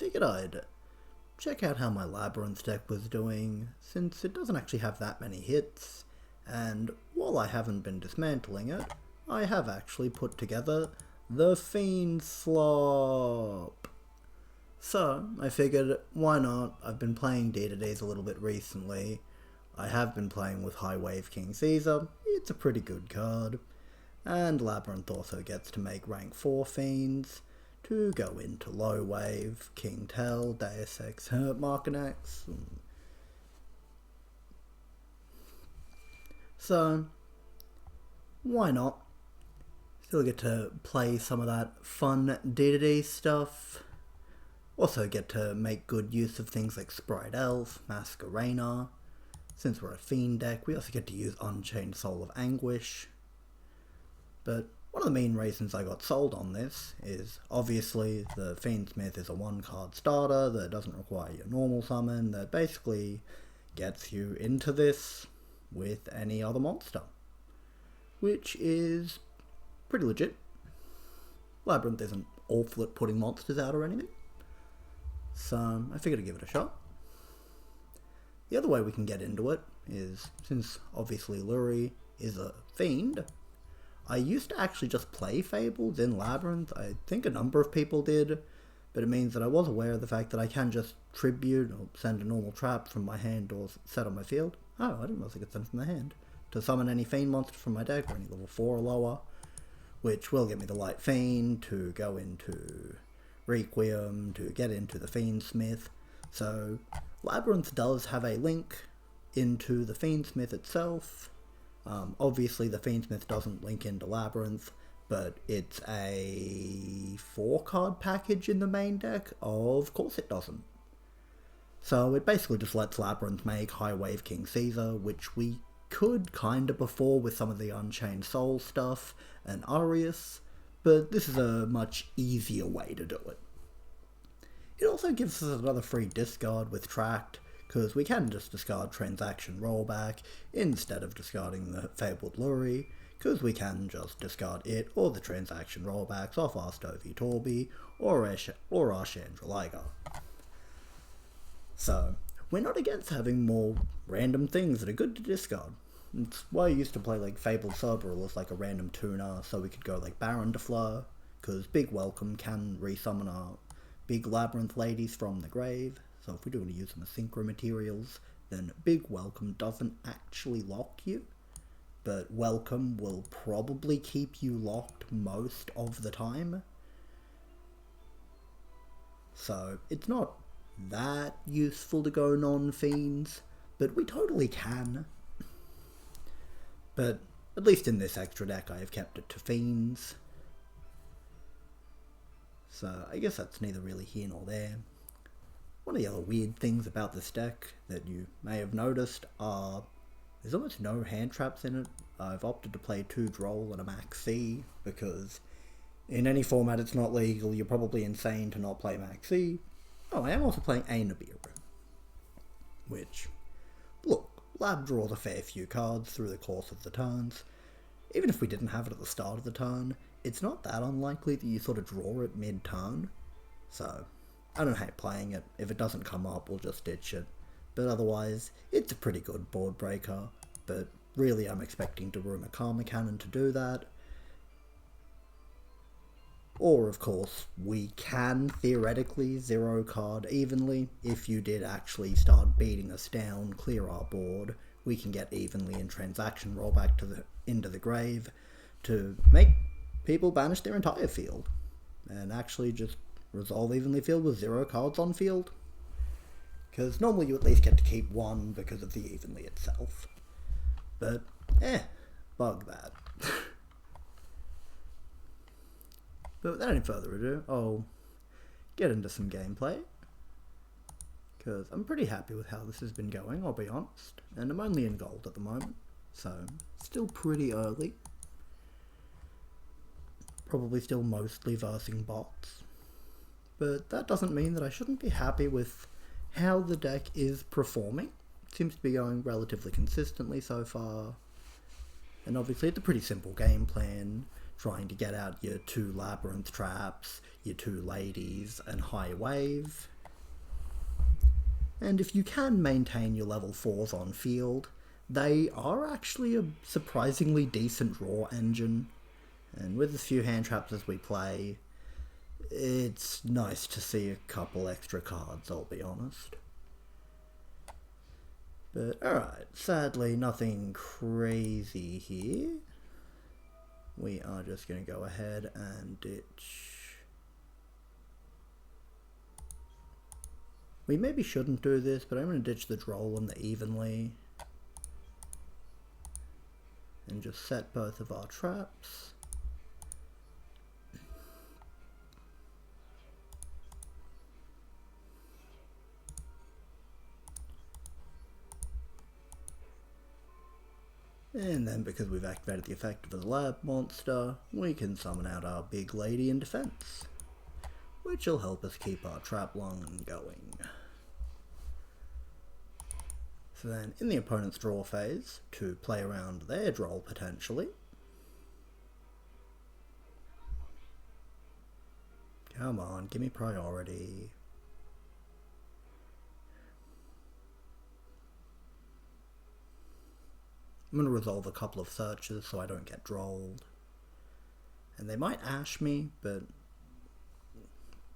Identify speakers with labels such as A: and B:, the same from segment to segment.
A: figured I'd check out how my Labrynth deck was doing, since it doesn't actually have that many hits, and while I haven't been dismantling it, I have actually put together the Fiend Slop. So, I figured, why not? I've been playing D2Ds a little bit recently. I have been playing with High Wave King Caesar. It's a pretty good card. And Labrynth also gets to make rank 4 fiends to go into low wave, King Tell, Deus Ex, Markinax. So, why not? Still get to play some of that fun D2D stuff. Also get to make good use of things like Sprite Elf, Masquerena. Since we're a Fiend deck, we also get to use Unchained Soul of Anguish. But one of the main reasons I got sold on this is, obviously, the Fiendsmith is a one-card starter that doesn't require your normal summon, that basically gets you into this with any other monster. Which is pretty legit. Labrynth isn't awful at putting monsters out or anything. So I figured I'd give it a shot. The other way we can get into it is, since obviously Luri is a Fiend, I used to actually just play Fables in Labrynth. I think a number of people did, but it means that I was aware of the fact that I can just tribute or send a normal trap from my hand or set on my field. Oh, I didn't realize I could send from the hand. To summon any Fiend monster from my deck, or any level 4 or lower, which will give me the Light Fiend to go into Requiem, to get into the Fiendsmith. So, Labrynth does have a link into the Fiendsmith itself. Obviously the Fiendsmith doesn't link into Labrynth, but it's a 4-card package in the main deck. Of course it doesn't. So it basically just lets Labrynth make High Wave King Caesar, which we could kinda before with some of the Unchained Soul stuff and Arius, but this is a much easier way to do it. It also gives us another free discard with Tract, because we can just discard Transaction Rollback instead of discarding the Fabled Luri, because we can just discard it or the Transaction Rollbacks off our Stovey Torby or our Labrynth YGO. So, we're not against having more random things that are good to discard. It's why I used to play like Fabled Cerberus as like a random tuner, so we could go like Baron de Fleur, because Big Welcome can resummon our big Labrynth ladies from the grave. So if we do want to use them as synchro materials, then Big Welcome doesn't actually lock you, but Welcome will probably keep you locked most of the time. So it's not that useful to go non-fiends, but we totally can. But at least in this extra deck I have kept it to fiends. So I guess that's neither really here nor there. One of the other weird things about this deck that you may have noticed are there's almost no hand traps in it. I've opted to play 2 Droll and a Max C because in any format it's not legal. You're probably insane to not play Max C. Oh, I am also playing a Nibiru, which, look, Lab draws a fair few cards through the course of the turns. Even if we didn't have it at the start of the turn, it's not that unlikely that you sort of draw it mid-turn. So, I don't hate playing it. If it doesn't come up, we'll just ditch it. But otherwise, it's a pretty good board breaker. But really, I'm expecting to room a Karma Cannon to do that. Or, of course, we can theoretically 0-card evenly. If you did actually start beating us down, clear our board, we can get evenly in Transaction Rollback into the grave to make people banish their entire field. And actually just resolve evenly field with 0 cards on field. Because normally you at least get to keep 1 because of the evenly itself. But, bug that. But without any further ado, I'll get into some gameplay. Because I'm pretty happy with how this has been going, I'll be honest. And I'm only in gold at the moment, so still pretty early. Probably still mostly versing bots. But that doesn't mean that I shouldn't be happy with how the deck is performing. It seems to be going relatively consistently so far. And obviously it's a pretty simple game plan. Trying to get out your 2 Labrynth traps, your 2 ladies, and High Wave. And if you can maintain your level 4s on field, they are actually a surprisingly decent draw engine. And with as few hand traps as we play, it's nice to see a couple extra cards, I'll be honest. But alright, sadly nothing crazy here. We are just going to go ahead and ditch. We maybe shouldn't do this, but I'm going to ditch the Droll and the Evenly. And just set both of our traps. And then because we've activated the effect of the lab monster, we can summon out our big lady in defense, which will help us keep our trap lung going. So then in the opponent's draw phase, to play around their Droll potentially, come on, give me priority. I'm going to resolve a couple of searches so I don't get drolled. And they might ash me, but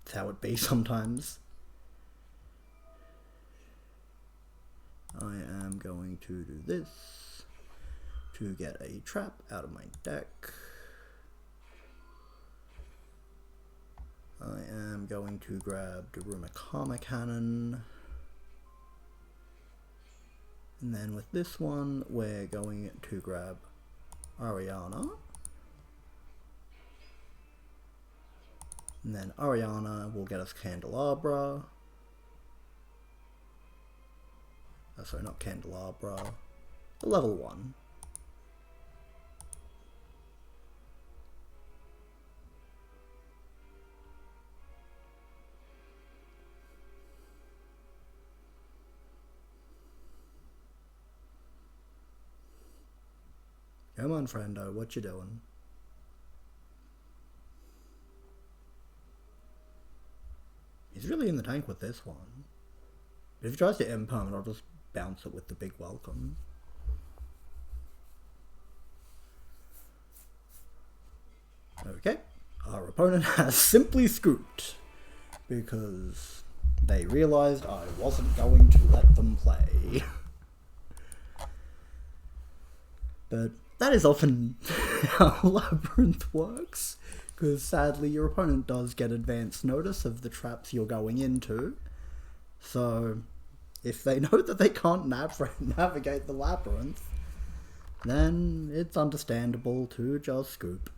A: it's how it be sometimes. I am going to do this to get a trap out of my deck. I am going to grab Daruma Karma Cannon. And then with this one, we're going to grab Ariana. And then Ariana will get us Candelabra. Oh, sorry, not Candelabra. The level 1. Come on, friendo, what you doing? He's really in the tank with this one. But if he tries to imperm, I'll just bounce it with the big welcome. Okay, our opponent has simply scooped because they realized I wasn't going to let them play. But that is often how Labrynth works, because sadly your opponent does get advance notice of the traps you're going into. So if they know that they can't navigate the Labyrinth, then it's understandable to just scoop.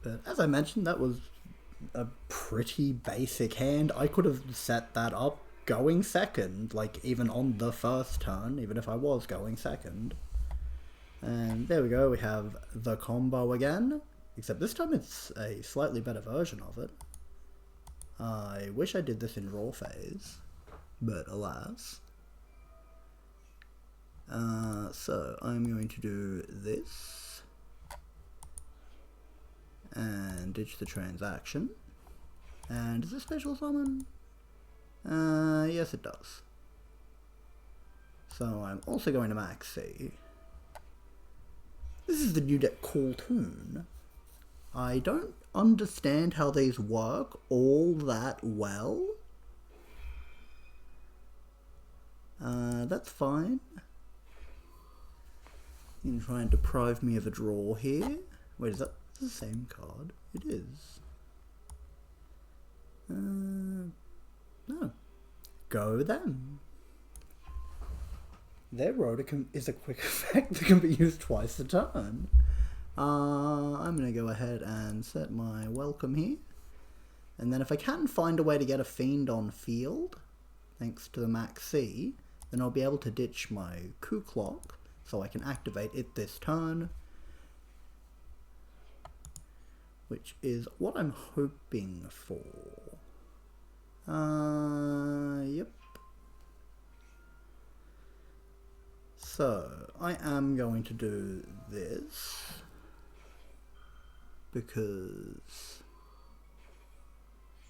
A: But as I mentioned, that was a pretty basic hand. I could have set that up going second, like even on the first turn, even if I was going second. And there we go, we have the combo again, except this time it's a slightly better version of it. I wish I did this in draw phase, but alas. So I'm going to do this and ditch the transaction. And is this special summon? Yes it does. So I'm also going to max C. This is the new deck Call Tune. I don't understand how these work all that well. That's fine. You can try and deprive me of a draw here. Wait, is that the same card? It is. No. Go then. Their Rhoda is a quick effect that can be used twice a turn. I'm going to go ahead and set my welcome here. And then if I can find a way to get a Fiend on field, thanks to the Max C, then I'll be able to ditch my Coup Clock, so I can activate it this turn. Which is what I'm hoping for. Yep. So, I am going to do this because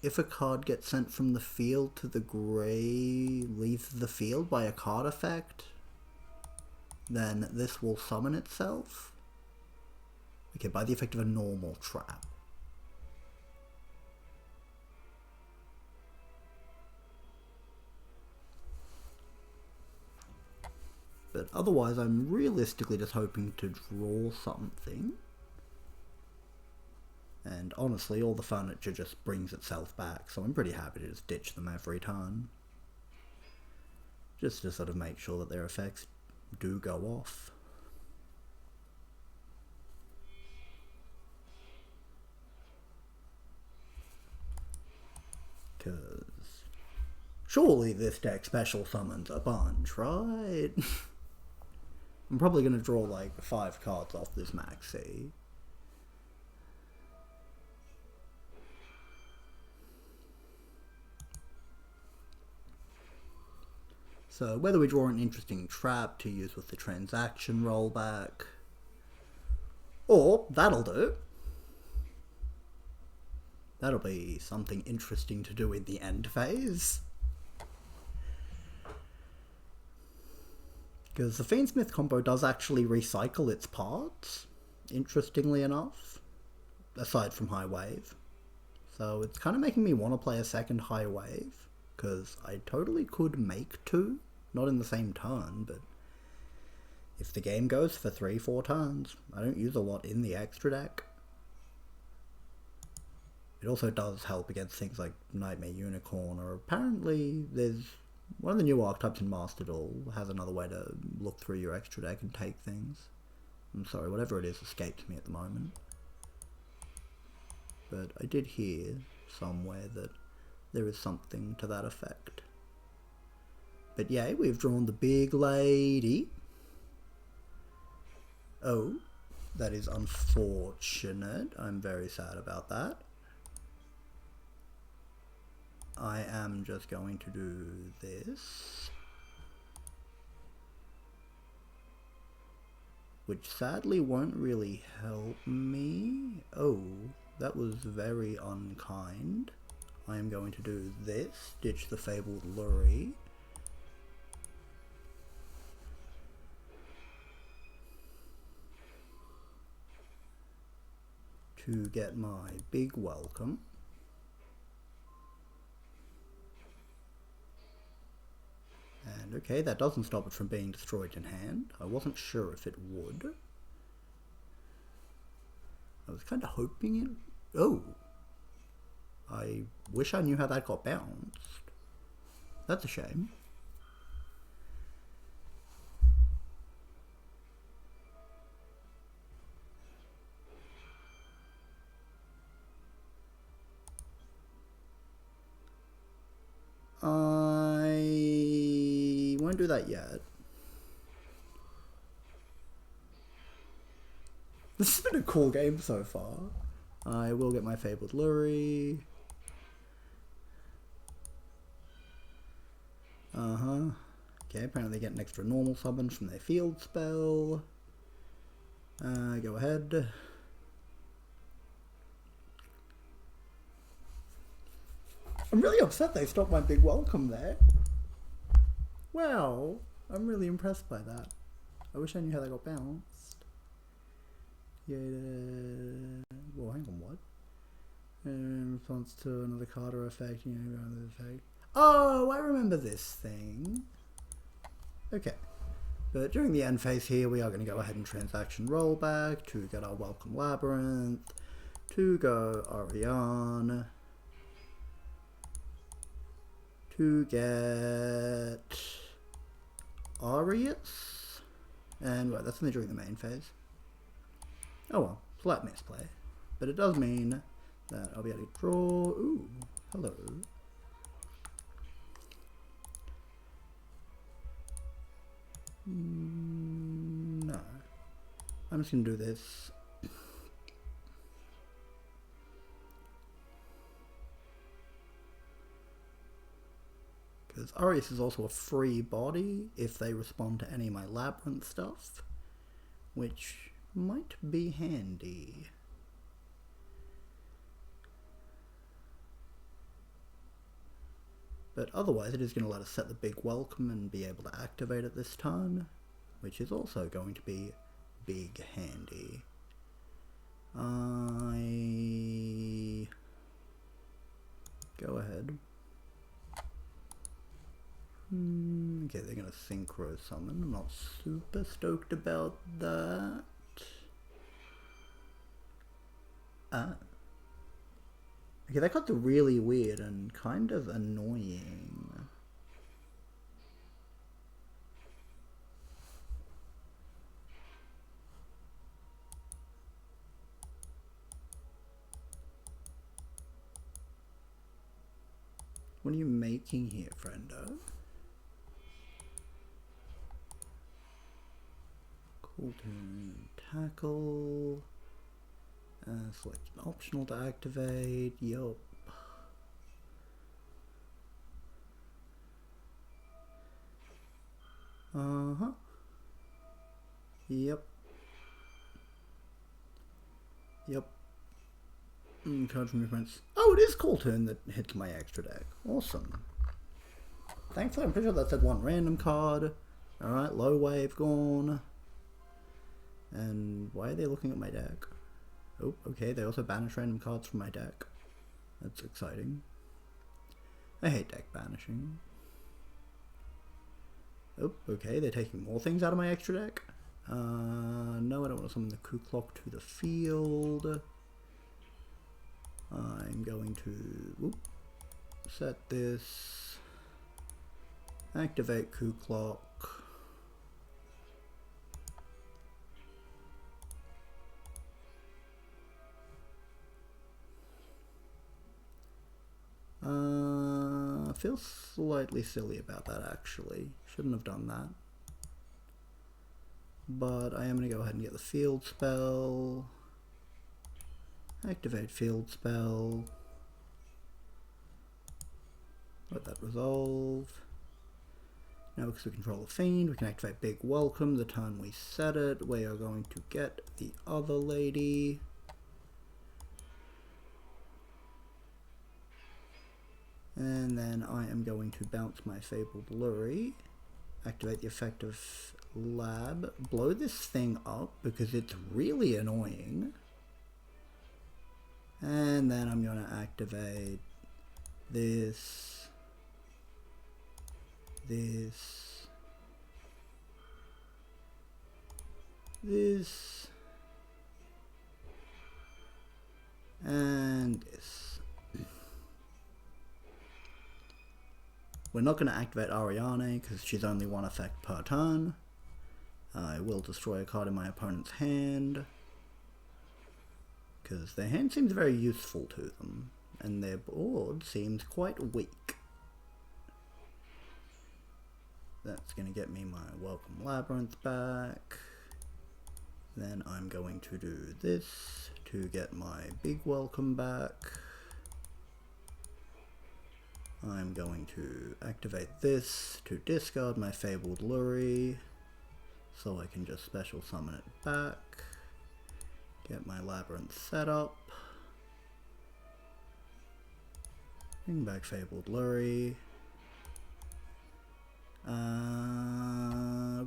A: if a card gets sent from the field to the grave, leaves the field by a card effect, then this will summon itself. Okay, by the effect of a normal trap. But otherwise, I'm realistically just hoping to draw something. And honestly, all the furniture just brings itself back, so I'm pretty happy to just ditch them every turn. Just to sort of make sure that their effects do go off. Because surely this deck special summons a bunch, right? I'm probably going to draw like 5 cards off this maxi. So whether we draw an interesting trap to use with the transaction rollback, or that'll do. That'll be something interesting to do in the end phase. Because the Fiendsmith combo does actually recycle its parts, interestingly enough, aside from High Wave. So it's kind of making me want to play a second High Wave, because I totally could make 2, not in the same turn, but if the game goes for 3-4 turns, I don't use a lot in the extra deck. It also does help against things like Nightmare Unicorn, or apparently there's one of the new archetypes in Master Duel has another way to look through your extra deck and take things. I'm sorry, whatever it is escapes me at the moment. But I did hear somewhere that there is something to that effect. But yay, we've drawn the big lady. Oh, that is unfortunate. I'm very sad about that. I am just going to do this. Which sadly won't really help me. Oh, that was very unkind. I am going to do this. Ditch the Fabled Lurry. To get my big welcome. And okay, that doesn't stop it from being destroyed in hand. I wasn't sure if it would. I was kind of hoping it... Oh! I wish I knew how that got bounced. That's a shame. I won't do that yet. This has been a cool game so far. I will get my Fabled Lurry. Okay, apparently they get an extra normal summon from their field spell. Go ahead. I'm really upset they stopped my big welcome there. Wow, I'm really impressed by that. I wish I knew how they got bounced. Yeah, well, hang on, what? In response to another card or effect, you know, another effect. Oh, I remember this thing. Okay. But during the end phase here, we are going to go ahead and transaction rollback to get our welcome Labrynth, to go Ariane, to get Arius, and right, that's only during the main phase. Oh well, slight misplay, but it does mean that I'll be able to draw. Ooh, hello. No, I'm just gonna do this. Because Arius is also a free body if they respond to any of my Labrynth stuff, which might be handy. But otherwise it is going to let us set the big welcome and be able to activate it this turn, which is also going to be big handy. Go ahead. Okay, they're going to synchro summon. I'm not super stoked about that. Okay, that got really weird and kind of annoying. What are you making here, friendo? Cool turn, tackle. Select an optional to activate. Yup. Yep. Card from your friends. Oh, it is Cool Turn that hits my extra deck. Awesome. Thankfully, I'm pretty sure that said one random card. Alright, low wave gone. And why are they looking at my deck? Oh, okay, they also banish random cards from my deck. That's exciting. I hate deck banishing. Oh, okay, they're taking more things out of my extra deck. No, I don't want to summon the Ku Klok to the field. I'm going to set this. Activate Ku Klok. I feel slightly silly about that actually. Shouldn't have done that. But I am going to go ahead and get the field spell. Activate field spell. Let that resolve. Now because we control the fiend, we can activate Big Welcome the turn we set it. We are going to get the other lady. And then I am going to bounce my Fabled Lure, activate the effect of Lab, blow this thing up because it's really annoying. And then I'm going to activate this, this, and this. We're not going to activate Ariane because she's only one effect per turn. I will destroy a card in my opponent's hand because their hand seems very useful to them and their board seems quite weak. That's going to get me my Welcome Labrynth back. Then I'm going to do this to get my Big Welcome back. I'm going to activate this to discard my Fabled Lure so I can just special summon it back. Get my Labrynth set up. Bring back Fabled Lure.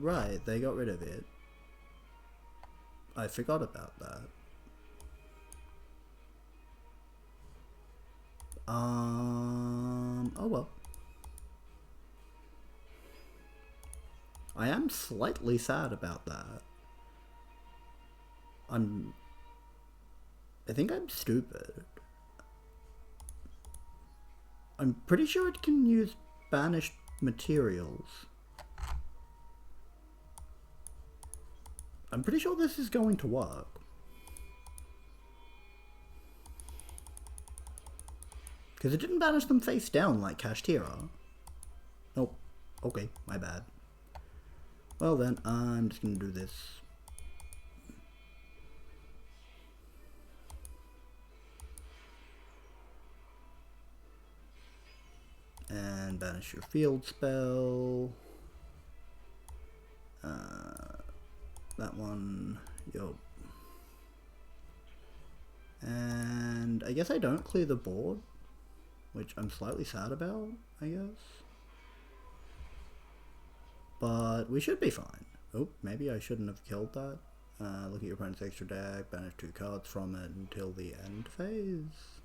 A: Right, they got rid of it. I forgot about that. Oh well. I am slightly sad about that. I think I'm stupid. I'm pretty sure it can use banished materials. I'm pretty sure this is going to work. Because it didn't banish them face down like Kashtira. Oh, okay, my bad. Well then, I'm just going to do this. And banish your field spell. That one, yo. And I guess I don't clear the board. which I'm slightly sad about, I guess. But we should be fine. Oh, maybe I shouldn't have killed that. Look at your opponent's extra deck, banish 2 cards from it until the end phase.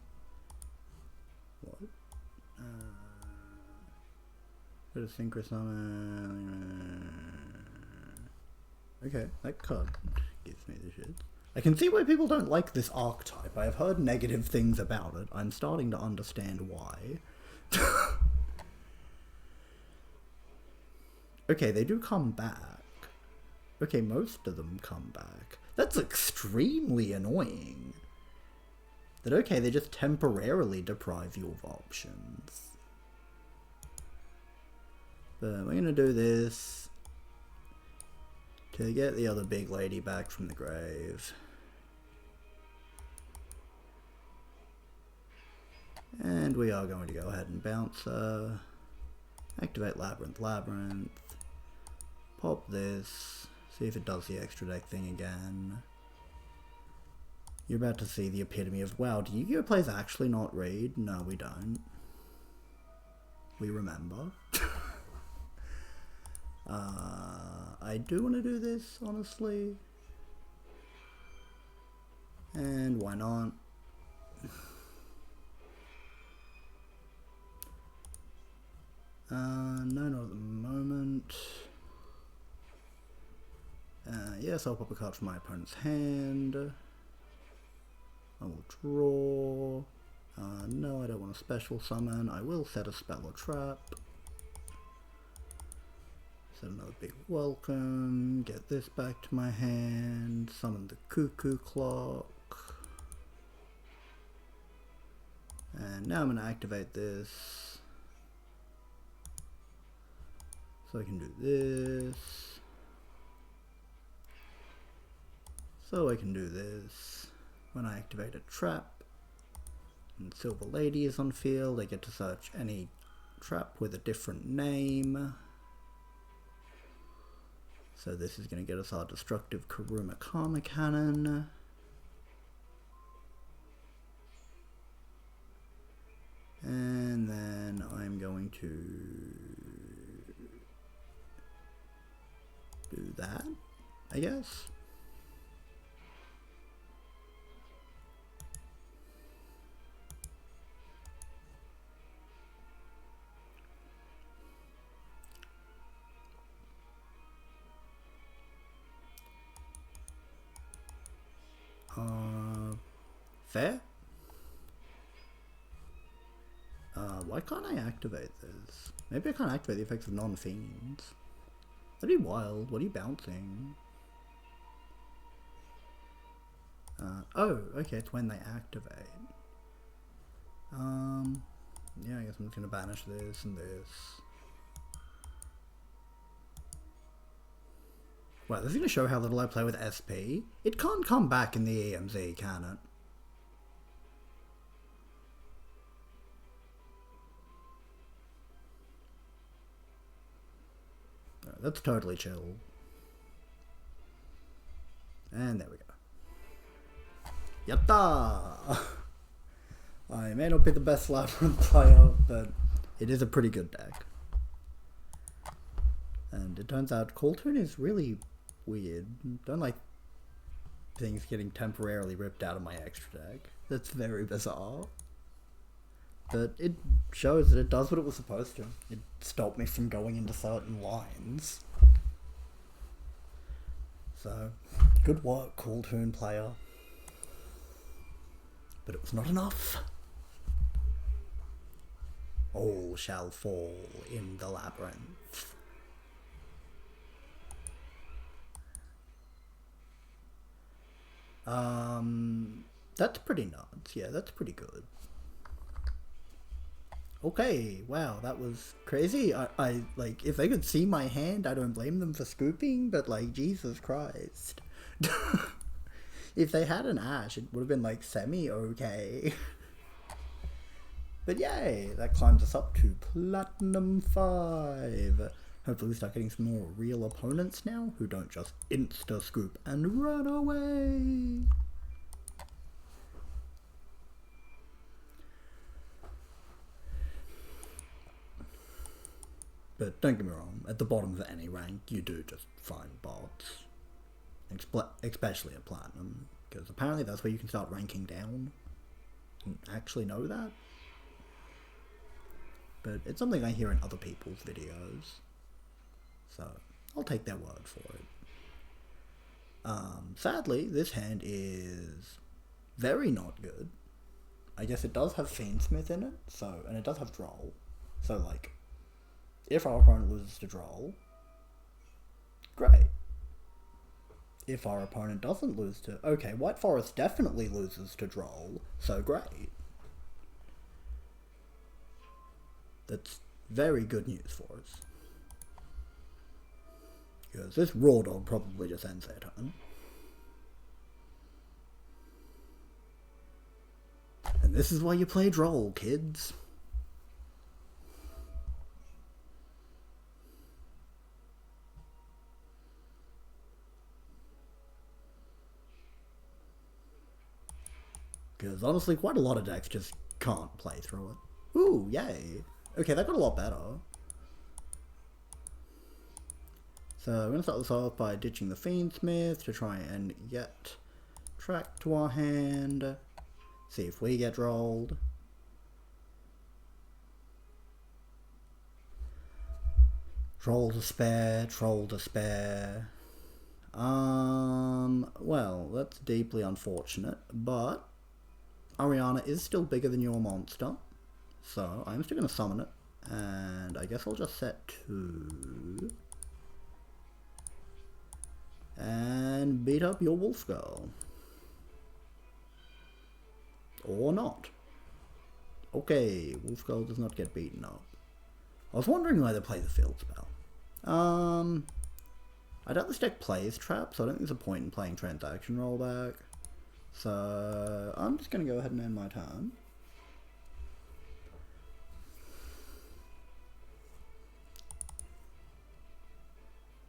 A: What? Put a synchro summon. Okay, that card gives me the shit. I can see why people don't like this archetype. I have heard negative things about it. I'm starting to understand why. Okay, they do come back. Okay, most of them come back. That's extremely annoying. That okay, they just temporarily deprive you of options. But we're gonna do this to get the other big lady back from the grave. And we are going to go ahead and bounce her. Activate Labrynth. Pop this. See if it does the extra deck thing again. You're about to see the epitome of, wow, do Yu-Gi-Oh! Players actually not read? No, we don't. We remember. I do want to do this, honestly. And why not? No, not at the moment. Yes, I'll pop a card from my opponent's hand. I will draw. No, I don't want a special summon. I will set a spell or trap. Set another big welcome. Get this back to my hand. Summon the cuckoo clock. And now I'm going to activate this. So I can do this. So I can do this. When I activate a trap and Silver Lady is on field, I get to search any trap with a different name. So this is going to get us our destructive Kuruma Karma Cannon. And then I'm going to do that, I guess. Fair? Why can't I activate this? Maybe I can't activate the effects of non-fiends. That'd be wild. What are you bouncing? Oh, okay, it's when they activate. Yeah, I guess I'm just gonna banish this and this. Wow, this is gonna show how little I play with SP. It can't come back in the EMZ, can it? Right, that's totally chill. And there we go. Yatta! I may not be the best Labrynth player, but it is a pretty good deck. And it turns out Cold Tune is really weird. Don't like things getting temporarily ripped out of my extra deck. That's very bizarre. But it shows that it does what it was supposed to. It stopped me from going into certain lines. So, good work, Cold Tune player. But it was not enough. All shall fall in the labyrinth. That's pretty nuts. Yeah, that's pretty good. Okay, wow, that was crazy. I like, if they could see my hand, I don't blame them for scooping, but like, Jesus Christ. If they had an Ash, it would have been like semi-okay. But yay, that climbs us up to Platinum 5. Hopefully we start getting some more real opponents now, who don't just insta-scoop and run away. But don't get me wrong, at the bottom of any rank, you do just find bots. Especially at Platinum, because apparently that's where you can start ranking down. Didn't actually know that. But it's something I hear in other people's videos. So, I'll take their word for it. Sadly, this hand is very not good. I guess it does have Fiendsmith in it, and it does have Droll. So, like, if our opponent loses to Droll, great. If our opponent doesn't lose to... Okay, White Forest definitely loses to Droll, so great. That's very good news for us. Because this Raw Dog probably just ends their turn. And this is why you play Droll, kids. Because honestly, quite a lot of decks just can't play through it. Ooh, yay. Okay, that got a lot better. So we're going to start this off by ditching the Fiendsmith to try and get track to our hand. See if we get rolled. Troll to spare, troll to spare. Well, that's deeply unfortunate, but Ariana is still bigger than your monster, so I'm still going to summon it, and I guess I'll just set 2, and beat up your wolf girl. Or not. Okay, wolf girl does not get beaten up. I was wondering why they play the field spell. I doubt this deck plays trap, so I don't think there's a point in playing transaction rollback. So I'm just going to go ahead and end my turn.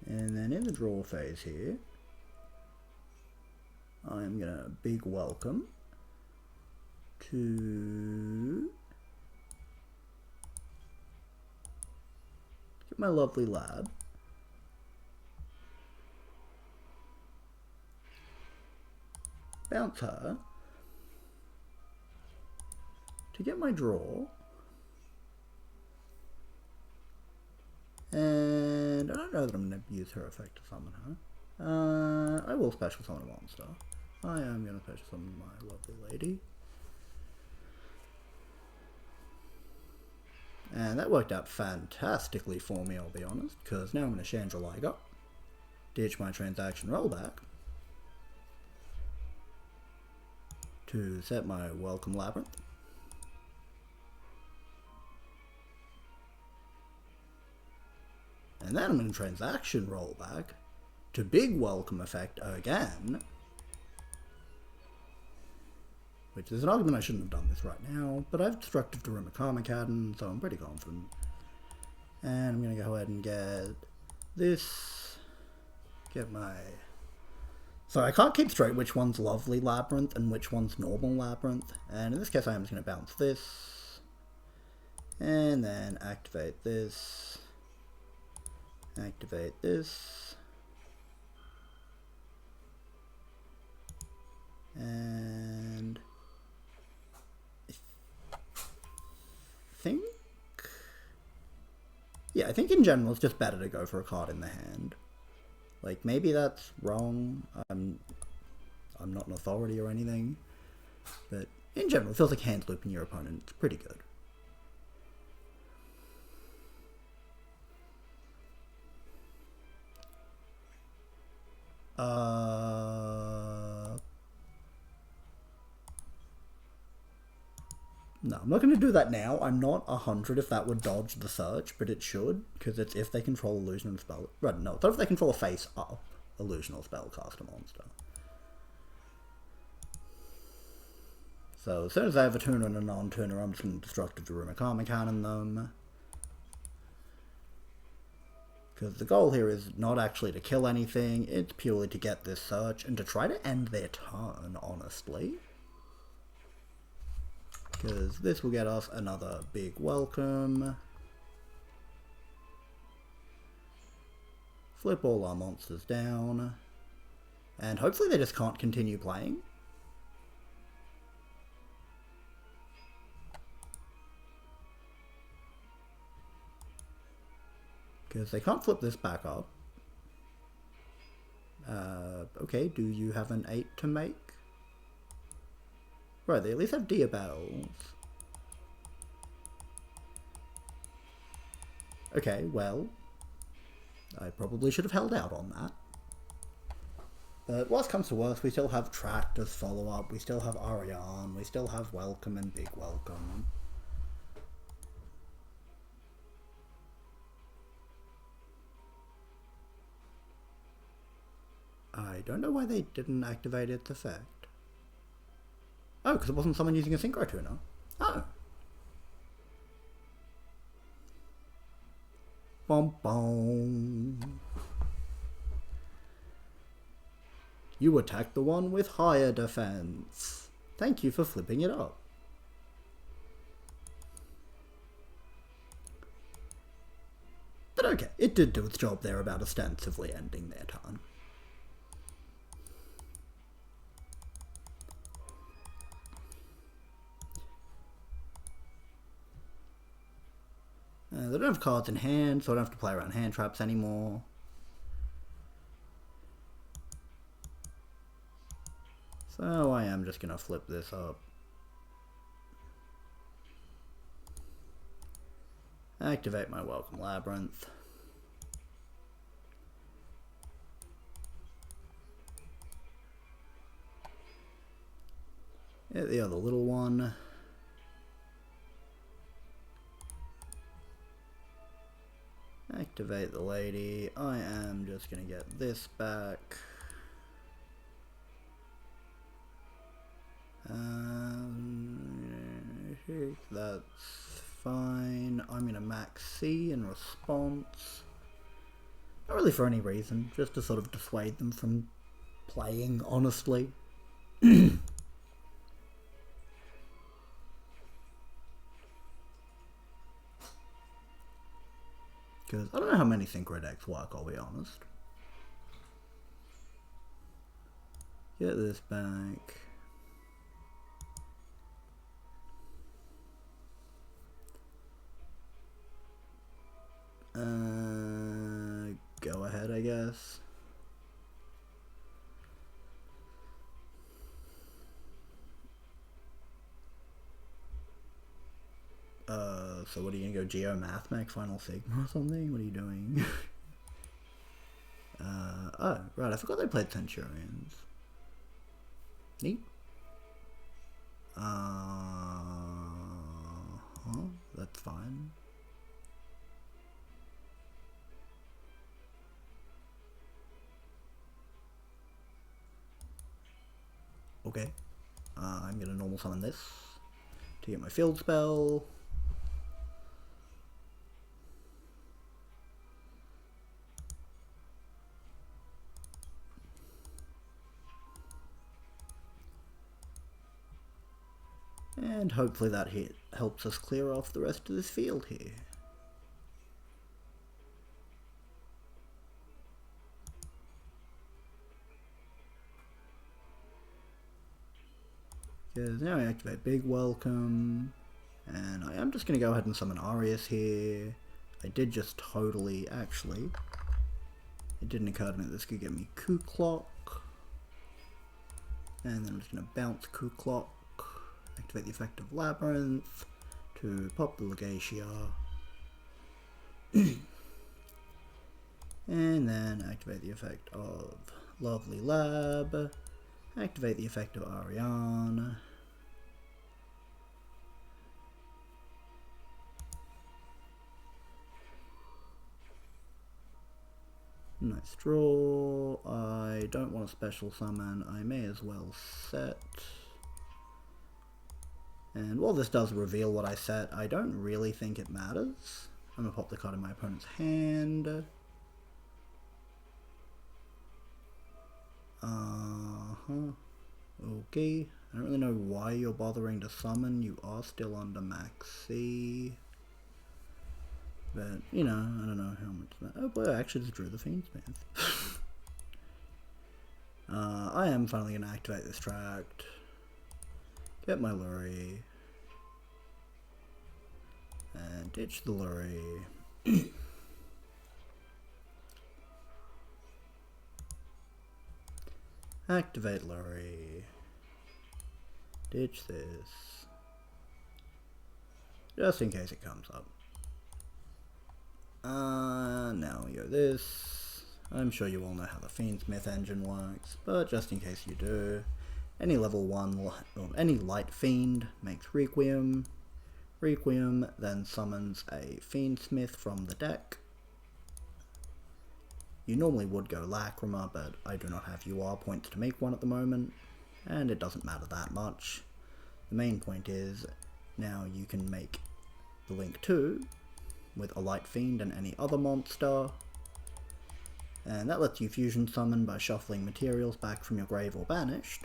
A: And then in the draw phase here, I'm going to big welcome to get my lovely lab. Bounce her to get my draw, and I don't know that I'm going to use her effect to summon her. I will special summon a monster. I am going to special summon my lovely lady. And that worked out fantastically for me, I'll be honest, because now I'm going to Chandra YGO, ditch my transaction rollback, to set my welcome Labrynth. And then I'm going to transaction rollback to big welcome effect again. Which is an argument I shouldn't have done this right now, but I've destructive to Karma, so I'm pretty confident. And I'm going to go ahead and get this. Get my... So I can't keep straight which one's lovely Labrynth and which one's normal Labrynth. And in this case I am just going to bounce this. And then activate this. Activate this. And... I think in general it's just better to go for a card in the hand. Like, maybe that's wrong. I'm not an authority or anything. But in general, it feels like hand looping your opponent. It's pretty good. No, I'm not going to do that now. I'm not 100 if that would dodge the search, but it should, because it's if they control illusion and spell... Right, no, it's not if they control a face-up illusional spellcaster monster. So as soon as I have a tuner and a non-tuner, I'm just going to destructive Karma cannon them. Because the goal here is not actually to kill anything, it's purely to get this search and to try to end their turn, honestly. Because this will get us another big welcome. Flip all our monsters down. And hopefully they just can't continue playing. Because they can't flip this back up. Okay, do you have an 8 to make? Right, they at least have deer bells. Okay, well, I probably should have held out on that. But worst comes to worst, we still have Tract as follow-up, we still have Ariane, we still have Welcome and Big Welcome. I don't know why they didn't activate its effect. Oh, because it wasn't someone using a synchro tuner. Oh. Bom bom. You attacked the one with higher defense. Thank you for flipping it up. But okay, it did do its job there about ostensibly ending their turn. They don't have cards in hand, so I don't have to play around hand traps anymore. So I am just going to flip this up. Activate my Welcome Labrynth. Hit the other little one. Activate the lady. I am just going to get this back. That's fine. I'm going to max C in response. Not really for any reason, just to sort of dissuade them from playing, honestly. Because I don't know how many synchro decks work, I'll be honest. Get this back. Go ahead, I guess. So what are you gonna go Geomath Max Final Sigma or something? What are you doing? Oh, right, I forgot they played Centurions. Neat. That's fine. Okay. I'm gonna normal summon this to get my field spell. And hopefully that hit helps us clear off the rest of this field here. Because now I activate Big Welcome, and I am just going to go ahead and summon Arius here. I did just totally, actually, it didn't occur to me that this could get me Coup Clock, and then I'm just going to bounce Coup Clock, activate the effect of Labrynth to pop the Legacia, and then activate the effect of Lovely Lab, activate the effect of Ariane, nice draw. I don't want a special summon, I may as well set. And while this does reveal what I set, I don't really think it matters. I'm going to pop the card in my opponent's hand. Okay. I don't really know why you're bothering to summon. You are still under max C. But, you know, I don't know how much that... Oh boy, I actually just drew the Fiendsmith. I am finally going to activate this tract. Get my Lurry. And ditch the Lurry. Activate Lurry. Ditch this. Just in case it comes up. Now you go this. I'm sure you all know how the Fiendsmith engine works, but just in case you do, any level 1 or any light fiend makes Requiem. Requiem then summons a Fiendsmith from the deck. You normally would go Lacrima, but I do not have UR points to make one at the moment, and it doesn't matter that much. The main point is, now you can make the Link 2 with a Light Fiend and any other monster, and that lets you fusion summon by shuffling materials back from your grave or banished.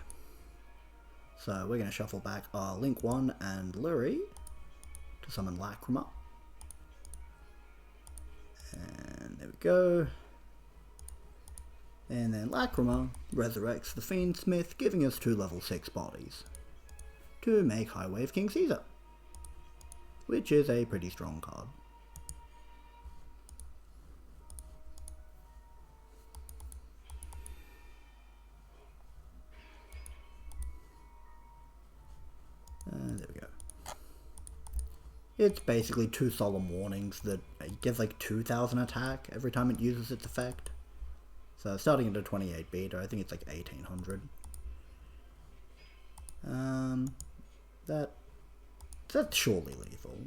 A: So we're going to shuffle back our Link 1 and Lurry to summon Lacrima. And there we go. And then Lacrima resurrects the Fiendsmith, giving us 2 level 6 bodies to make Highway of King Caesar, which is a pretty strong card. There we go. It's basically 2 solemn warnings that it gives like 2000 attack every time it uses its effect. So starting at a 28 beta, I think it's like 1800. That's surely lethal.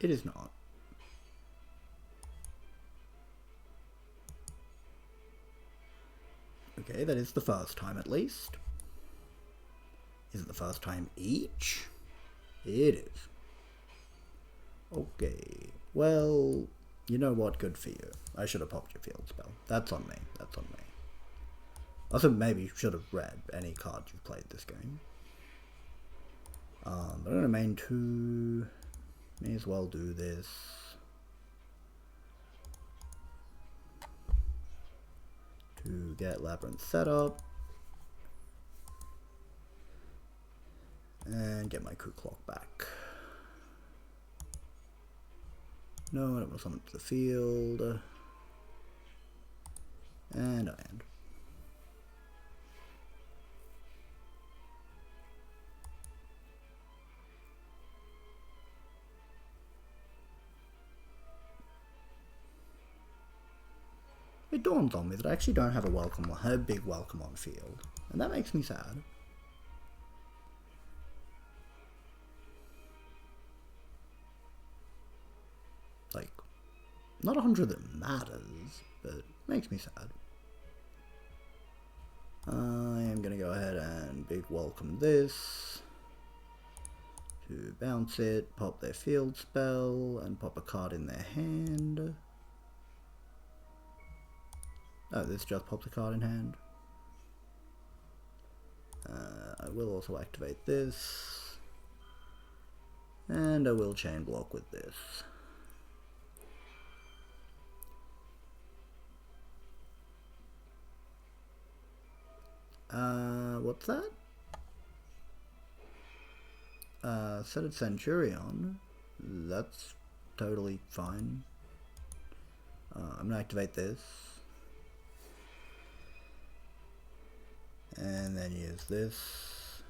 A: It is not. Okay, that is the first time at least. Is it the first time each? It is. Okay, well, you know what, good for you. I should have popped your field spell. That's on me, that's on me. Also, maybe you should have read any card you've played this game. But I'm going to main 2. May as well do this. To get Labrynth set up. And get my coup clock back. No, I don't want to summon to the field. And I end. It dawns on me that I actually don't have a big welcome on field, and that makes me sad. Like, not 100 that matters, but makes me sad. I am going to go ahead and big welcome this. To bounce it, pop their field spell, and pop a card in their hand. Oh, this just pops a card in hand. I will also activate this. And I will chain block with this. What's that? Set of Centurion. That's totally fine. I'm gonna activate this. And then use this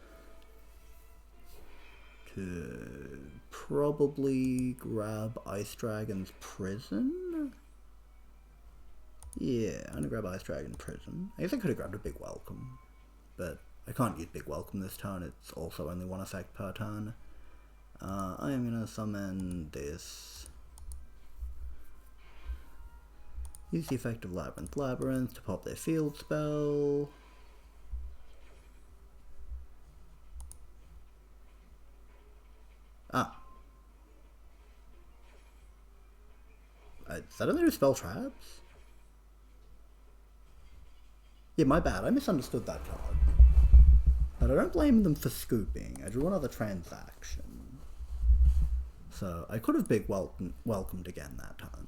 A: to probably grab Ice Dragon's Prison. Yeah, I'm gonna grab Ice Dragon Prison. I guess I could have grabbed a big welcome, but I can't use big welcome this turn. It's also only 1 effect per turn. I am gonna summon this. Use the effect of Labrynth to pop their field spell. Ah. Is that only do spell traps? Yeah, my bad. I misunderstood that card. But I don't blame them for scooping. I drew another transaction. So I could have big welcomed again that time.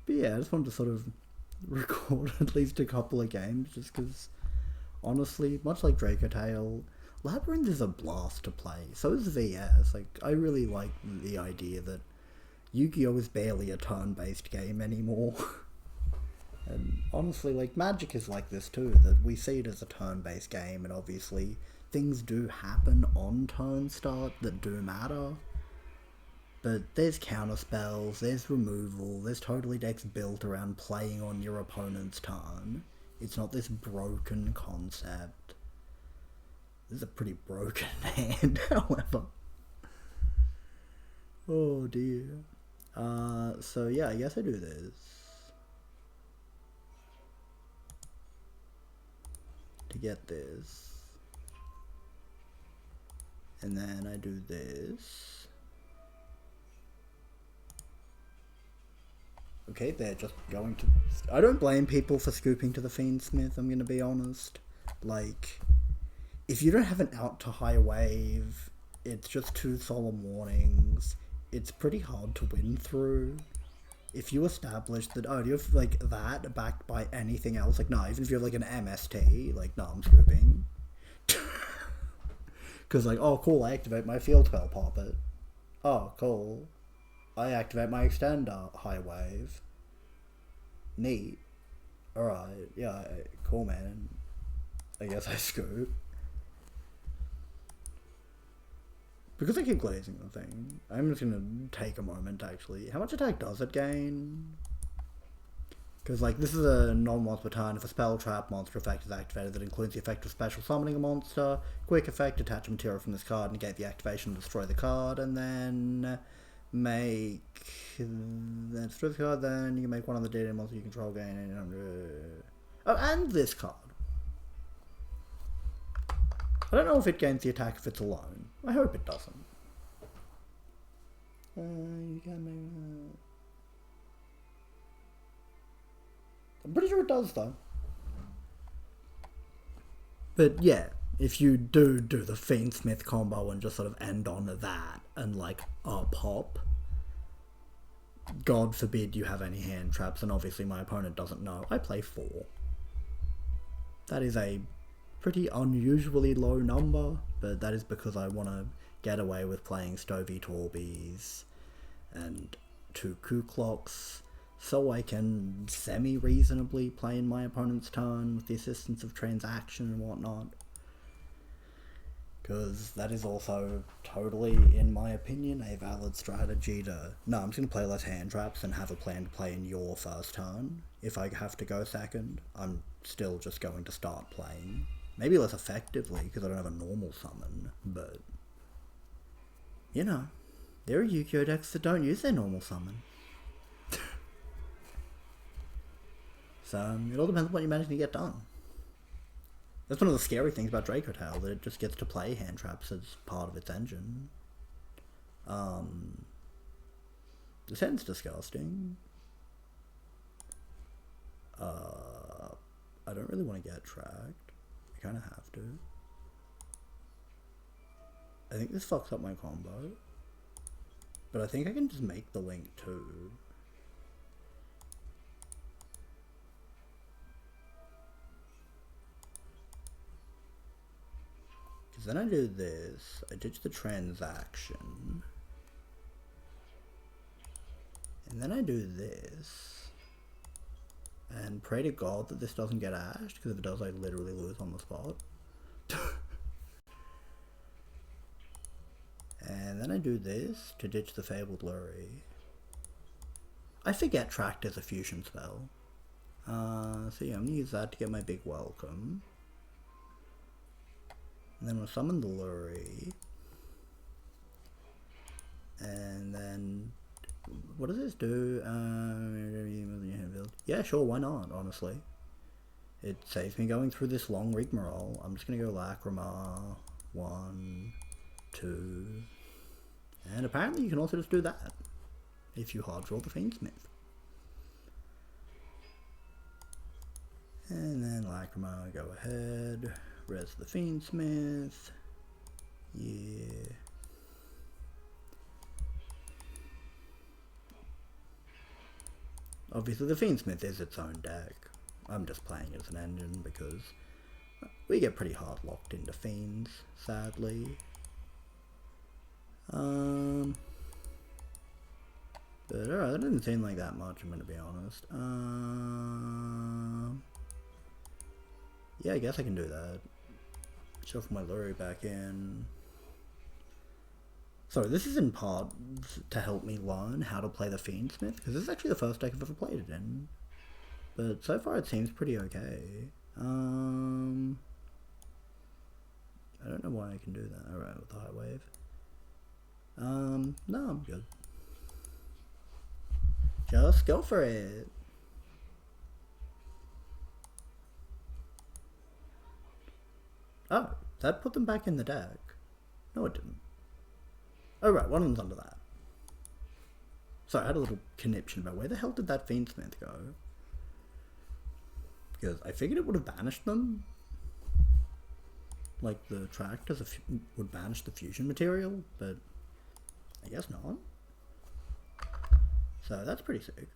A: But yeah, I just wanted to sort of record at least a couple of games, just because, honestly, much like Draco Tale, Labrynth is a blast to play. So is VS. Like, I really like the idea that Yu-Gi-Oh! Is barely a turn-based game anymore. And honestly, like, Magic is like this too, that we see it as a turn-based game, and obviously things do happen on turn start that do matter. But there's counterspells, there's removal, there's totally decks built around playing on your opponent's turn. It's not this broken concept. This is a pretty broken hand, however. Oh dear. So yeah, I guess I do this. To get this. And then I do this. Okay, they're just going to... I don't blame people for scooping to the Fiendsmith, I'm gonna be honest. Like, if you don't have an out to high wave, it's just 2 solemn warnings, it's pretty hard to win through. If you establish that, oh, do you have, like, that backed by anything else? Like, no, even if you have, like, an MST, like, no, I'm scooping. Because, like, oh, cool, I activate my field spell, pop it. Oh, cool. I activate my extender, high wave. Neat. Alright, yeah, cool, man. I guess I scoop. Because I keep glazing the thing, I'm just gonna take a moment actually. How much attack does it gain? Because, like, this is a non-once per turn. If a spell, trap, monster effect is activated that includes the effect of special summoning a monster, quick effect, attach a material from this card, negate the activation, destroy the card, and then destroy the card, then you make one of the data monster you control gain 800. Oh, and this card. I don't know if it gains the attack if it's alone. I hope it doesn't. You can make that. I'm pretty sure it does, though. But yeah, if you do the Fiendsmith combo and just sort of end on that and, like, a pop, God forbid you have any hand traps, and obviously my opponent doesn't know, I play 4. That is a pretty unusually low number, but that is because I want to get away with playing Stovey Torbies and 2 Ku Klux, so I can semi-reasonably play in my opponent's turn with the assistance of transaction and whatnot. Because that is also totally, in my opinion, a valid strategy to... No, I'm just going to play less hand traps and have a plan to play in your first turn. If I have to go second, I'm still just going to start playing. Maybe less effectively, because I don't have a normal summon, but... You know, there are Yu-Gi-Oh! Decks that don't use their normal summon. So, it all depends on what you're managing to get done. That's one of the scary things about Draco Tale, that it just gets to play hand traps as part of its engine. This hand's disgusting. I don't really want to get tracked. I kind of have to. I think this fucks up my combo. But I think I can just make the link too. Because then I do this, I ditch the transaction, and then I do this, and pray to God that this doesn't get ashed, because if it does I literally lose on the spot. And then I do this to ditch the Fabled Lurry. I forget Tract as a fusion spell. So yeah, I'm going to use that to get my big welcome. And then we'll summon the Lurry. And then, what does this do? Yeah, sure, why not, honestly. It saves me going through this long rigmarole. I'm just going to go Lacrima. 1, 2. And apparently you can also just do that if you hard draw the Fiendsmith. And then Lacrima, go ahead. Res the Fiendsmith. Yeah. Obviously the Fiendsmith is its own deck. I'm just playing it as an engine because we get pretty hard locked into Fiends, sadly. But alright, that didn't seem like that much, I'm gonna be honest. Yeah, I guess I can do that. Shuffle my Luri back in. So this is in part to help me learn how to play the Fiendsmith, because this is actually the first deck I've ever played it in. But so far it seems pretty okay. I don't know why I can do that. Alright, with the High Wave. No, I'm good. Just go for it. Oh, that put them back in the deck. No, it didn't. Oh right, one of them's under that. Sorry, I had a little conniption about where the hell did that Fiendsmith go? Because I figured it would have banished them. Like the tractors would banish the fusion material, but I guess not. So that's pretty sick.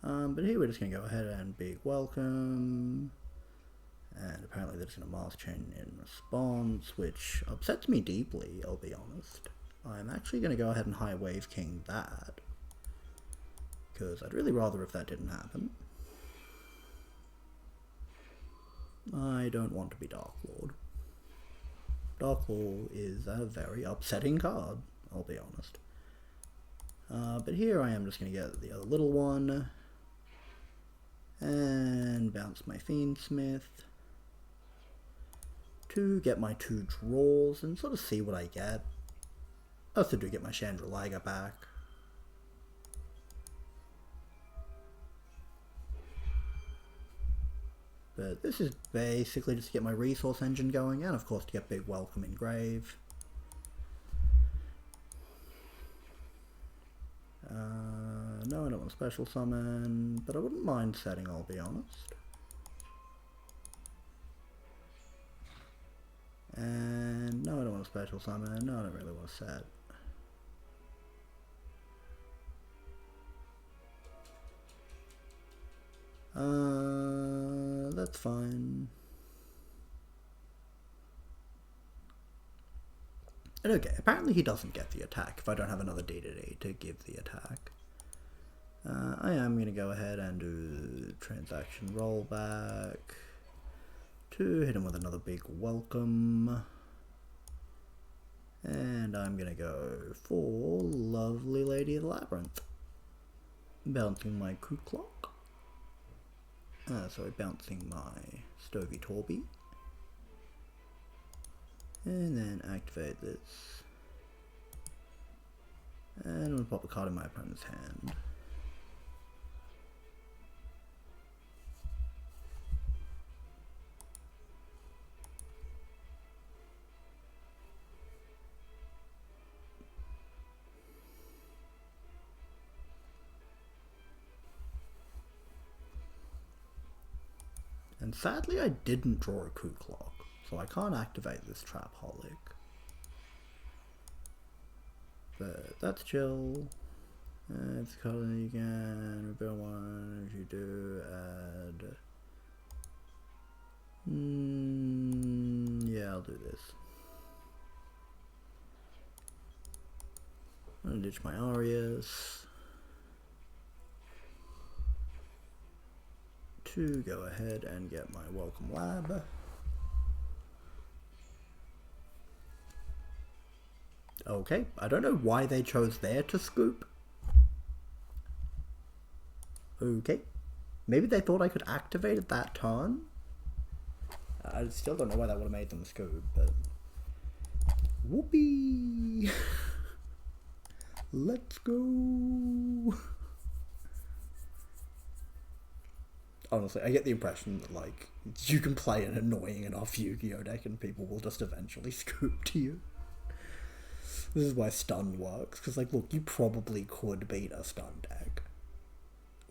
A: But here we're just going to go ahead and big welcome. And apparently they're just going to mask chain in response, which upsets me deeply, I'll be honest. I'm actually going to go ahead and High Wave King that. Because I'd really rather if that didn't happen. I don't want to be Dark Lord. Dark Lord is a very upsetting card, I'll be honest. But here I am just going to get the other little one. And bounce my Fiendsmith. To get my 2 draws and sort of see what I get. I also do get my Chandra Liger back. But this is basically just to get my resource engine going, and of course to get big welcome in grave. No, I don't want a special summon, but I wouldn't mind setting, I'll be honest. And no, I don't want a special summon. No, I don't really want to set. That's fine. And okay, apparently he doesn't get the attack if I don't have another D to give the attack. I am going to go ahead and do transaction rollback to hit him with another big welcome. And I'm going to go for Lovely Lady of the Labyrinth. Bouncing my Coup Clock. Sorry, bouncing my Stovey Torby. And then activate this. And I'm going to pop a card in my opponent's hand. And sadly I didn't draw a Coup Clock, so I can't activate this Trapaholic. But that's chill. It's color again, reveal one, if you do, add... yeah, I'll do this. I'm gonna ditch my Arias. To go ahead and get my Welcome Lab. Okay, I don't know why they chose there to scoop. Okay, maybe they thought I could activate it that turn. I still don't know why that would have made them scoop, but... Whoopee! Let's go! Honestly, I get the impression that, like, you can play an annoying enough Yu-Gi-Oh deck and people will just eventually scoop to you. This is why stun works, because, like, look, you probably could beat a stun deck.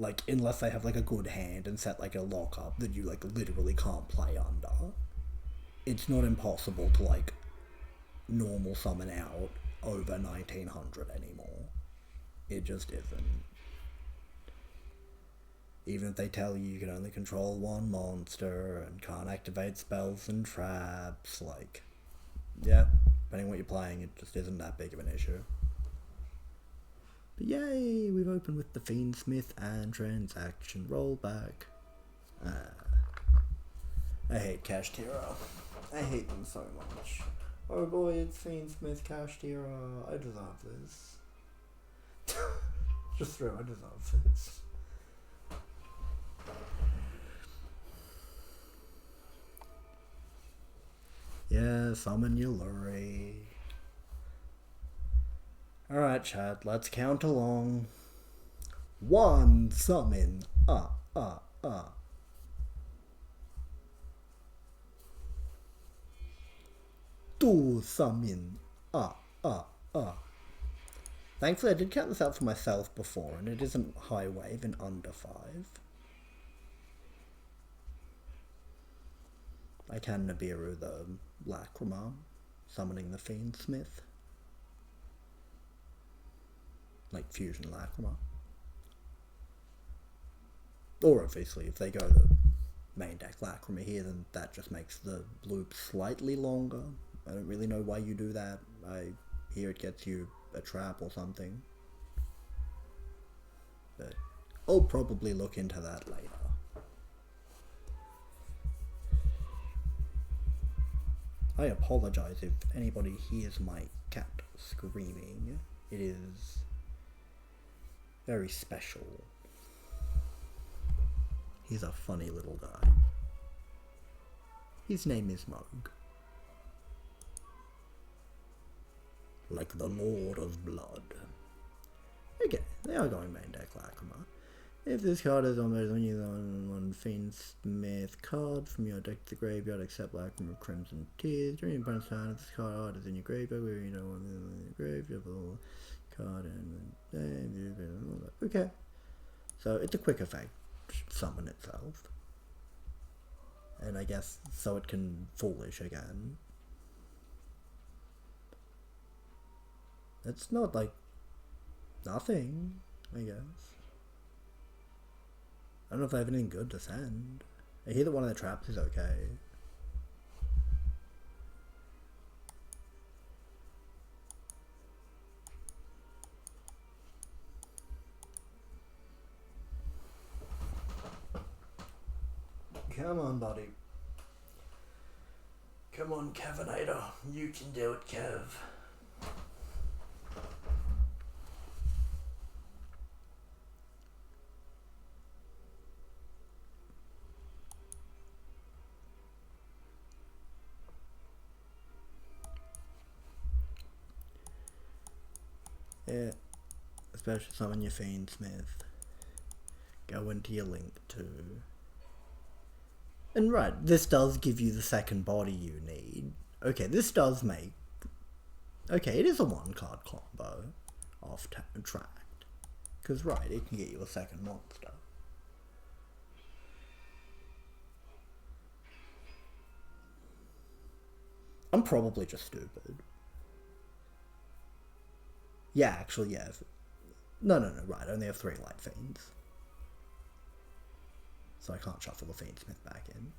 A: Like, unless they have, like, a good hand and set, like, a lock-up that you, like, literally can't play under, it's not impossible to, like, normal summon out over 1900 anymore. It just isn't. Even if they tell you you can only control one monster and can't activate spells and traps, like, yeah, depending on what you're playing, it just isn't that big of an issue. But yay, we've opened with the Fiendsmith and transaction rollback. I hate Cash Tira. I hate them so much. Oh boy, it's Fiendsmith, Cash Tira. I deserve this. Just through, I deserve this. Yeah, summon your Lurie. Alright, chat, let's count along. 1 summon. 2 summon. Thankfully, I did count this out for myself before, and it isn't high wave in under 5. I can Nibiru the Lacrima, summoning the Fiendsmith. Like Fusion Lacrima. Or obviously, if they go the main deck Lacrima here, then that just makes the loop slightly longer. I don't really know why you do that. I hear it gets you a trap or something. But I'll probably look into that later. I apologize if anybody hears my cat screaming. It is very special. He's a funny little guy. His name is Moog. Like the Lord of Blood. Okay, they are going main deck Lacrima. If this card is on when you on one Fiendsmith card from your deck to the graveyard, except Lacrima Crimson Tears. During your opponent's turn, if this card is in your graveyard, where you don't want it in your graveyard, card and okay. So it's a quick effect summon itself. And I guess so it can Foolish again. It's not like nothing, I guess. I don't know if they have anything good to send. I hear that one of the traps is okay. Come on, buddy. Come on, Kevinator. You can do it, Kev. Yeah, especially summon your Fiendsmith. Go into your link too. And right, this does give you the second body you need. Okay, this does make... Okay, it is a 1-card combo off tracked. Because right, it can get you a second monster. I'm probably just stupid. Yeah, actually, yeah. No, right, I only have 3 Light Fiends. So I can't shuffle the Fiendsmith back in.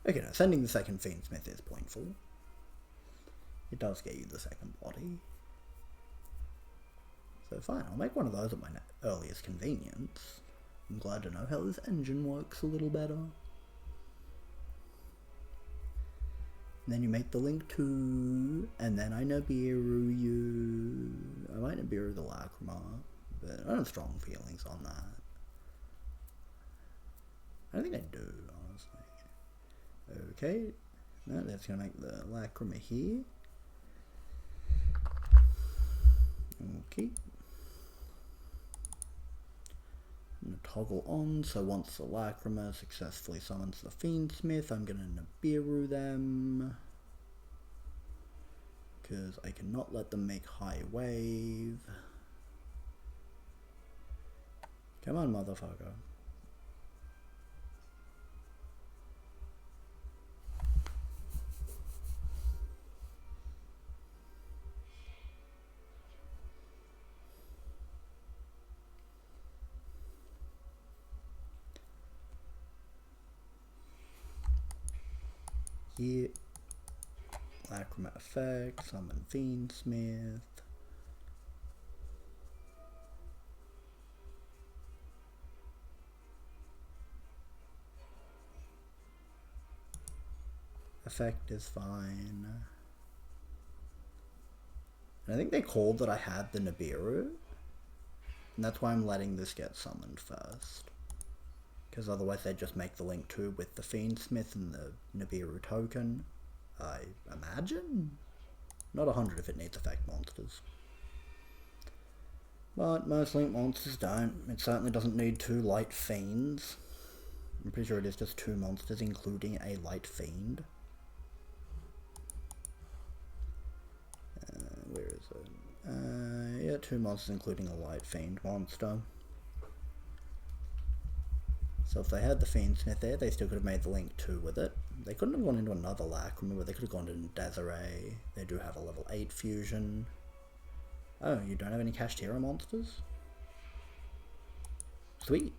A: Okay, no, sending the second Fiendsmith is pointful. It does get you the second body. So fine, I'll make one of those at my earliest convenience. I'm glad to know how this engine works a little better. And then you make the link to, and then I Nibiru you. I might Nibiru the Lacrima, but I don't have strong feelings on that. I don't think I do, honestly. Okay, no, that's gonna make the Lacrima here. Okay. I'm gonna toggle on, so once the Lacrima successfully summons the Fiendsmith, I'm gonna Nibiru them. Because I cannot let them make high wave. Come on, motherfucker. Yeah. Lacrima effect, summon Fiendsmith. Effect is fine. And I think they called that I had the Nibiru. And that's why I'm letting this get summoned first. Because otherwise they'd just make the link 2 with the Fiendsmith and the Nibiru token. I imagine? Not 100 if it needs effect monsters. But most link monsters don't. It certainly doesn't need 2 light fiends. I'm pretty sure it is just 2 monsters including a light fiend. Where is it? Yeah, 2 monsters including a light fiend monster. So if they had the Fiendsmith there, they still could have made the link 2 with it. They couldn't have gone into another Lacrima, but they could have gone into Desiree. They do have a level 8 fusion. Oh, you don't have any Kashtira monsters? Sweet.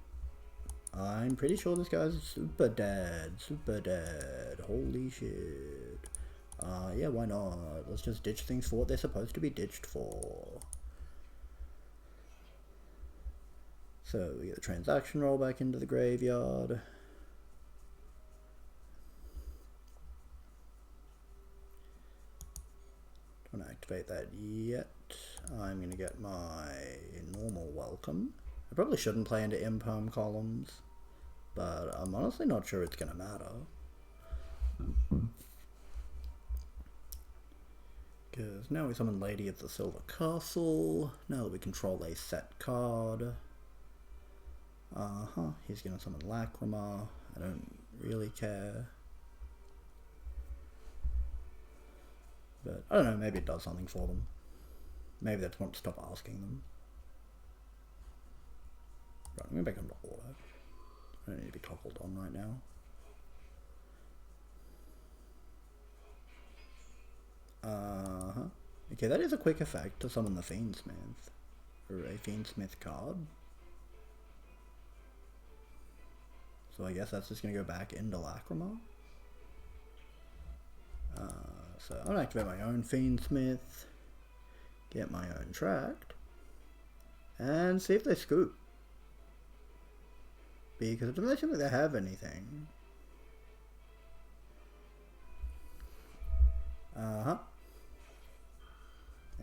A: I'm pretty sure this guy's super dead. Super dead. Holy shit. Yeah, why not? Let's just ditch things for what they're supposed to be ditched for. So we get the transaction roll back into the graveyard. Don't activate that yet. I'm going to get my normal welcome. I probably shouldn't play into imperm columns, but I'm honestly not sure it's going to matter. Because now we summon Lady of the Silver Castle. Now that we control a set card. He's going to summon Lacrima. I don't really care. But I don't know, maybe it does something for them. Maybe they just want to stop asking them. Right, I'm going to back to order. I don't need to be toggled on right now. Okay, that is a quick effect to summon the Fiendsmith. Or a Fiendsmith card. So I guess that's just going to go back into Lacrima. So I'm going to activate my own Fiendsmith. Get my own tract. And see if they scoop. Because it doesn't seem like they have anything.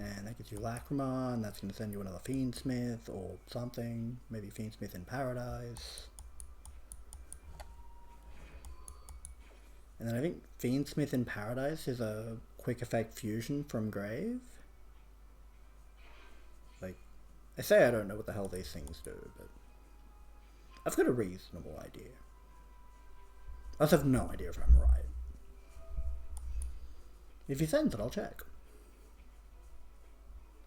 A: And that gets you Lacrima, and that's going to send you another Fiendsmith or something. Maybe Fiendsmith in Paradise. And then I think Fiendsmith in Paradise is a quick effect fusion from Grave. Like, I say I don't know what the hell these things do, but I've got a reasonable idea. I also have no idea if I'm right. If he sends it, I'll check.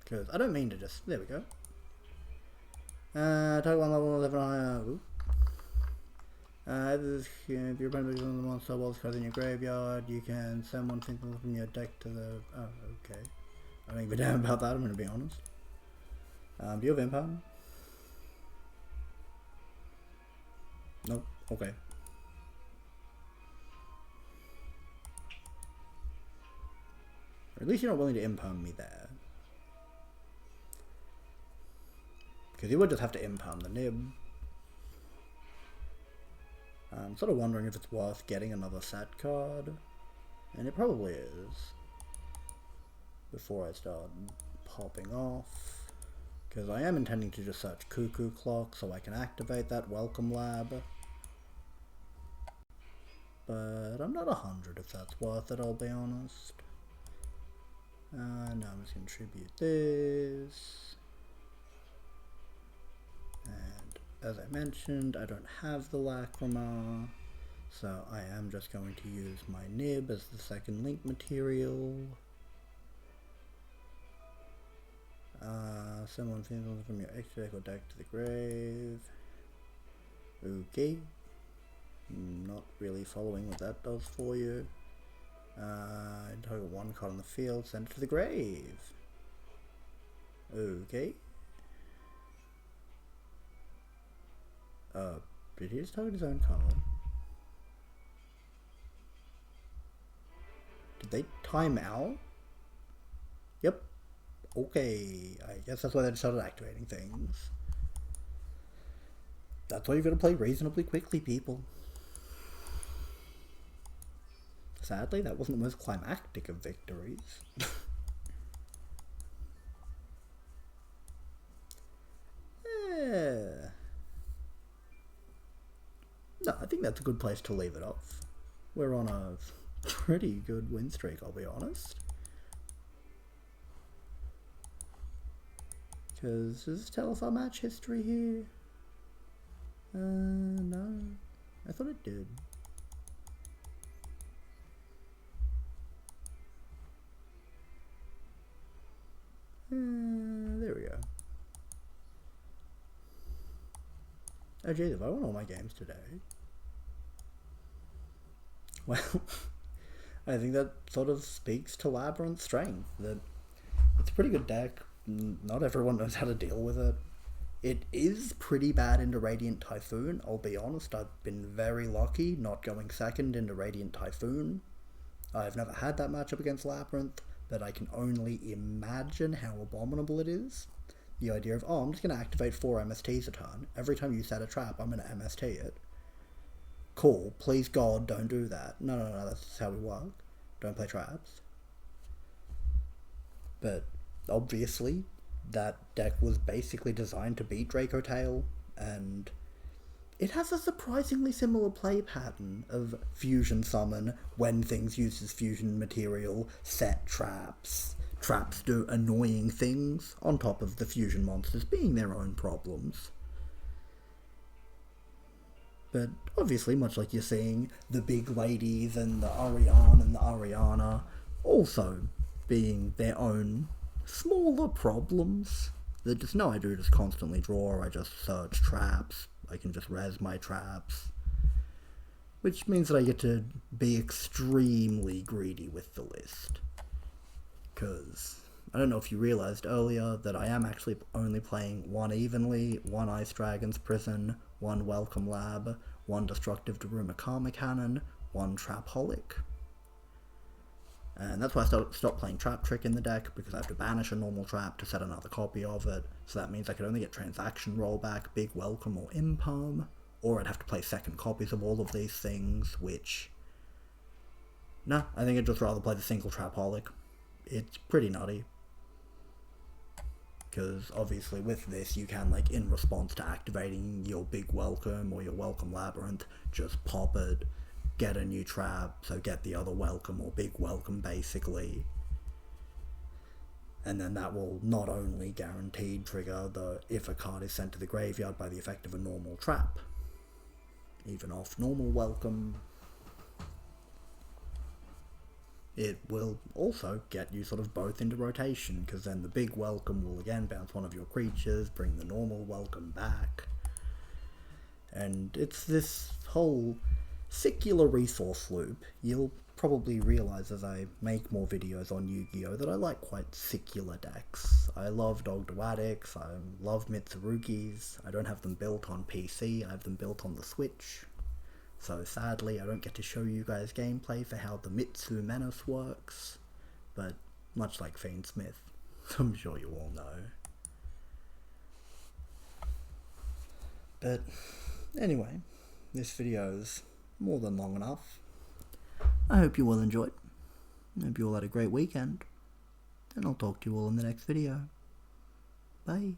A: Because I don't mean to just... There we go. Total 1 level 11 higher. If your opponent is on the monster while it's in your graveyard, you can send one thing from your deck to the... Oh, okay. I don't give a damn about that, I'm going to be honest. Do you have impound? Nope. Okay. Or at least you're not willing to impound me there. Because you would just have to impound the nib. I'm sort of wondering if it's worth getting another set card. And it probably is. Before I start popping off. Because I am intending to just search Cuckoo Clock so I can activate that Welcome Lab. But I'm not 100 if that's worth it, I'll be honest. Now I'm just going to tribute this. And as I mentioned, I don't have the Lacrima, so I am just going to use my nib as the second link material. Someone from your extra deck or deck to the grave. Okay. Not really following what that does for you. Target one card on the field, send it to the grave. Okay. Did he just target his own card? Did they time out? Yep. Okay. I guess that's why they started activating things. That's why you've got to play reasonably quickly, people. Sadly, that wasn't the most climactic of victories. Yeah. No, I think that's a good place to leave it off. We're on a pretty good win streak, I'll be honest. Because, does this tell us our match history here? No. I thought it did. There we go. Oh geez, if I won all my games today. Well, I think that sort of speaks to Labrynth's strength, that it's a pretty good deck. Not everyone knows how to deal with it. It is pretty bad into Radiant Typhoon, I'll be honest. I've been very lucky not going second into Radiant Typhoon. I've never had that matchup against Labrynth, but I can only imagine how abominable it is. The idea of, oh, I'm just going to activate 4 MSTs a turn. Every time you set a trap, I'm going to MST it. Cool, please God, don't do that. No, that's how we work. Don't play traps. But, obviously, that deck was basically designed to beat Draco Tail, and it has a surprisingly similar play pattern of fusion summon when things uses fusion material, set traps. Traps do annoying things, on top of the fusion monsters being their own problems. But obviously, much like you're seeing, the big ladies and the Ariane and the Ariana also being their own smaller problems. That just, no, I do just constantly draw, I just search traps, I can just res my traps. Which means that I get to be extremely greedy with the list. Because I don't know if you realized earlier that I am actually only playing 1 Evenly, 1 Ice Dragon's Prison, 1 Welcome Lab, 1 Destructive Daruma Karma Cannon, 1 Trapaholic. And that's why I stopped playing Trap Trick in the deck, because I have to banish a normal trap to set another copy of it, so that means I could only get Transaction Rollback, Big Welcome, or Imperm, or I'd have to play second copies of all of these things, which... Nah, I think I'd just rather play the single Trapaholic. It's pretty nutty. Because obviously with this you can, like, in response to activating your Big Welcome or your Welcome Labyrinth, just pop it, get a new trap, so get the other Welcome or Big Welcome basically. And then that will not only guaranteed trigger the if a card is sent to the graveyard by the effect of a normal trap, even off normal Welcome, it will also get you sort of both into rotation, because then the Big Welcome will again bounce one of your creatures, bring the normal Welcome back. And it's this whole circular resource loop. You'll probably realise as I make more videos on Yu-Gi-Oh! That I like quite circular decks. I love Dogdawadics, I love Mitsurugis. I don't have them built on PC, I have them built on the Switch. So sadly, I don't get to show you guys gameplay for how the Mitsu Menace works, but much like Fiend Smith, I'm sure you all know. But anyway, this video's more than long enough. I hope you all enjoyed. I hope you all had a great weekend, and I'll talk to you all in the next video. Bye.